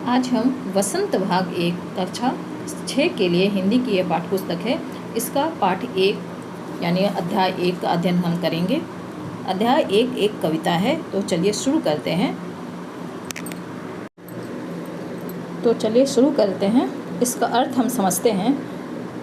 आज हम वसंत भाग 1 कक्षा 6 के लिए हिंदी की यह पाठ्य पुस्तक है। इसका पाठ 1 यानी अध्याय 1 का अध्ययन हम करेंगे। अध्याय 1 एक कविता है। तो चलिए शुरू करते हैं। इसका अर्थ हम समझते हैं।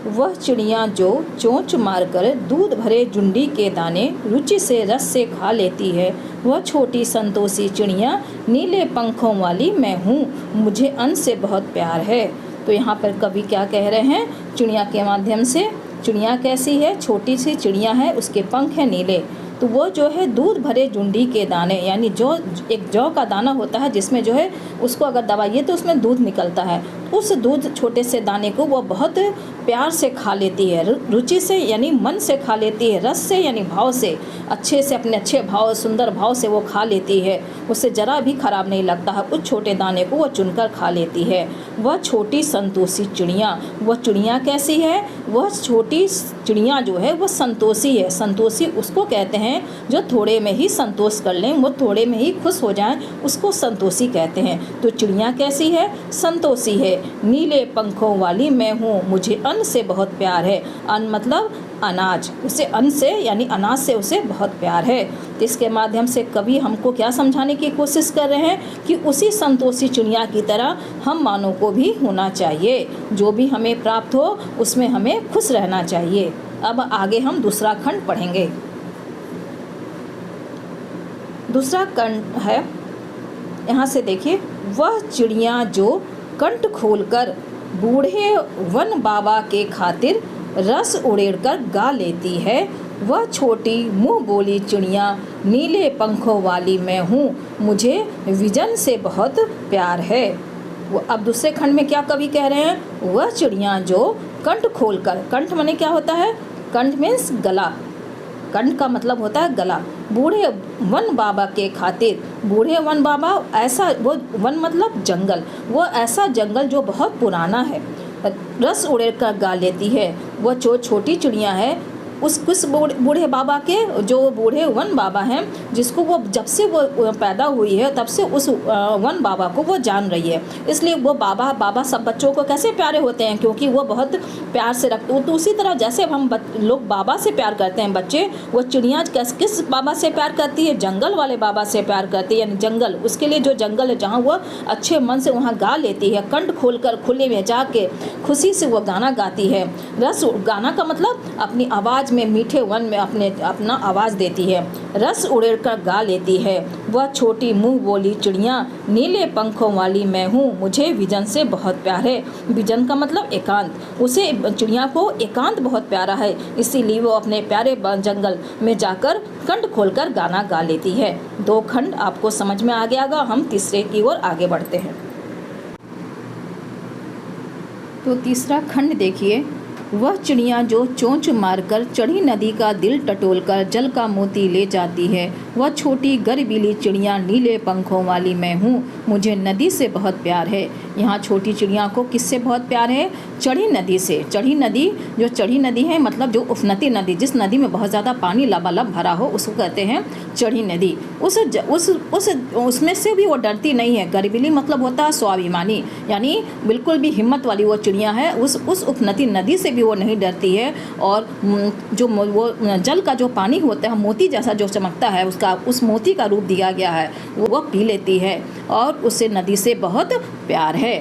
वह चिड़िया जो चोंच मारकर दूध भरे जुंडी के दाने रुचि से रस से खा लेती है, वह छोटी संतोषी चिड़िया नीले पंखों वाली मैं हूँ, मुझे अन्न से बहुत प्यार है। तो यहाँ पर कवि क्या कह रहे हैं? चिड़िया के माध्यम से। चिड़िया कैसी है? छोटी सी चिड़िया है, उसके पंख हैं नीले। तो वो जो है दूध भरे जुंडी के दाने, यानी जो एक जौ का दाना होता है जिसमें जो है उसको अगर दबाइए तो उसमें दूध निकलता है। उस दूध छोटे से दाने को वो बहुत प्यार से खा लेती है, रुचि से यानी मन से खा लेती है, रस से यानी भाव से, अच्छे से अपने अच्छे भाव सुंदर भाव से वो खा लेती है। उससे ज़रा भी खराब नहीं लगता है। उस छोटे दाने को वो चुनकर खा लेती है। वह छोटी संतोषी चिड़िया। वह चिड़िया कैसी है? वह छोटी चिड़िया जो है वह संतोषी है। संतोषी उसको कहते हैं जो थोड़े में ही संतोष कर लें, वो थोड़े में ही खुश हो जाएं, उसको संतोषी कहते हैं। तो चिड़िया कैसी है? संतोषी है। नीले पंखों वाली मैं हूँ, मुझे अन्न से बहुत प्यार है। अन्न मतलब अनाज। उसे अन्न से यानी अनाज से उसे बहुत प्यार है। तो इसके माध्यम से कवि हमको क्या समझाने की कोशिश कर रहे हैं कि उसी संतोषी चिड़िया की तरह हम मानव को भी होना चाहिए। जो भी हमें प्राप्त हो उसमें हमें खुश रहना चाहिए। अब आगे हम दूसरा खंड पढ़ेंगे। दूसरा खंड है, यहाँ से देखिए। वह चिड़िया जो कंठ खोलकर बूढ़े वन बाबा के खातिर रस उड़ेलकर गा लेती है, वह छोटी मुँह बोली चिड़िया नीले पंखों वाली मैं हूँ, मुझे विजन से बहुत प्यार है। वो अब दूसरे खंड में क्या कवि कह रहे हैं? वह चिड़िया जो कंठ खोलकर, कंठ माने क्या होता है? कंठ मीन्स गला, कंठ का मतलब होता है गला। बूढ़े वन बाबा के खातिर, बूढ़े वन बाबा ऐसा, वो वन मतलब जंगल, वो ऐसा जंगल जो बहुत पुराना है, रस उड़ेल कर गा लेती है। वो जो छोटी चिड़िया है उस बूढ़े बाबा के, जो बूढ़े वन बाबा हैं जिसको वो जब से वो पैदा हुई है तब से उस वन बाबा को वो जान रही है। इसलिए वो बाबा सब बच्चों को कैसे प्यारे होते हैं? क्योंकि वो बहुत प्यार से रखते हो। तो उसी तरह जैसे हम लोग बाबा से प्यार करते हैं बच्चे, वो चिड़िया किस बाबा से प्यार करती है? जंगल वाले बाबा से प्यार करती है। यानी जंगल, उसके लिए जो जंगल है जहाँ वो अच्छे मन से वहाँ गा लेती है, कंठ खोलकर खुले में जाके खुशी से वो गाना गाती है। रस, गाना का मतलब अपनी आवाज़ में, मीठे वन में अपना आवाज़ देती है, रस उड़ेल कर गा लेती है। वह छोटी मुँह बोली चिड़िया नीले पंखों वाली मैं हूँ, मुझे विजन से बहुत प्यार है। विजन का मतलब एकांत। उसे चिड़िया को एकांत बहुत प्यारा है, इसीलिए वो अपने प्यारे जंगल में जाकर कंठ खोलकर गाना गा लेती है। 2 खंड आपको समझ में आ गया होगा। हम तीसरे की ओर आगे बढ़ते हैं। तो तीसरा खंड देखिए। वह चिड़िया जो चोंच मारकर चढ़ी नदी का दिल टटोलकर जल का मोती ले जाती है, वह छोटी गर्वीली चिड़िया नीले पंखों वाली मैं हूँ, मुझे नदी से बहुत प्यार है। यहाँ छोटी चिड़िया को किससे बहुत प्यार है? चढ़ी नदी से। चढ़ी नदी, जो चढ़ी नदी है मतलब जो उफनती नदी, जिस नदी में बहुत ज़्यादा पानी लबालब भरा हो उसको कहते हैं चढ़ी नदी। उसमें से भी वो डरती नहीं है। गर्वीली मतलब होता है स्वाभिमानी, यानी बिल्कुल भी हिम्मत वाली वो चिड़िया है। उस उफनती नदी से वो नहीं डरती है। और जो वो जल का जो पानी होता है मोती जैसा जो चमकता है, उसका उस मोती का रूप दिया गया है, वो पी लेती है और उसे नदी से बहुत प्यार है।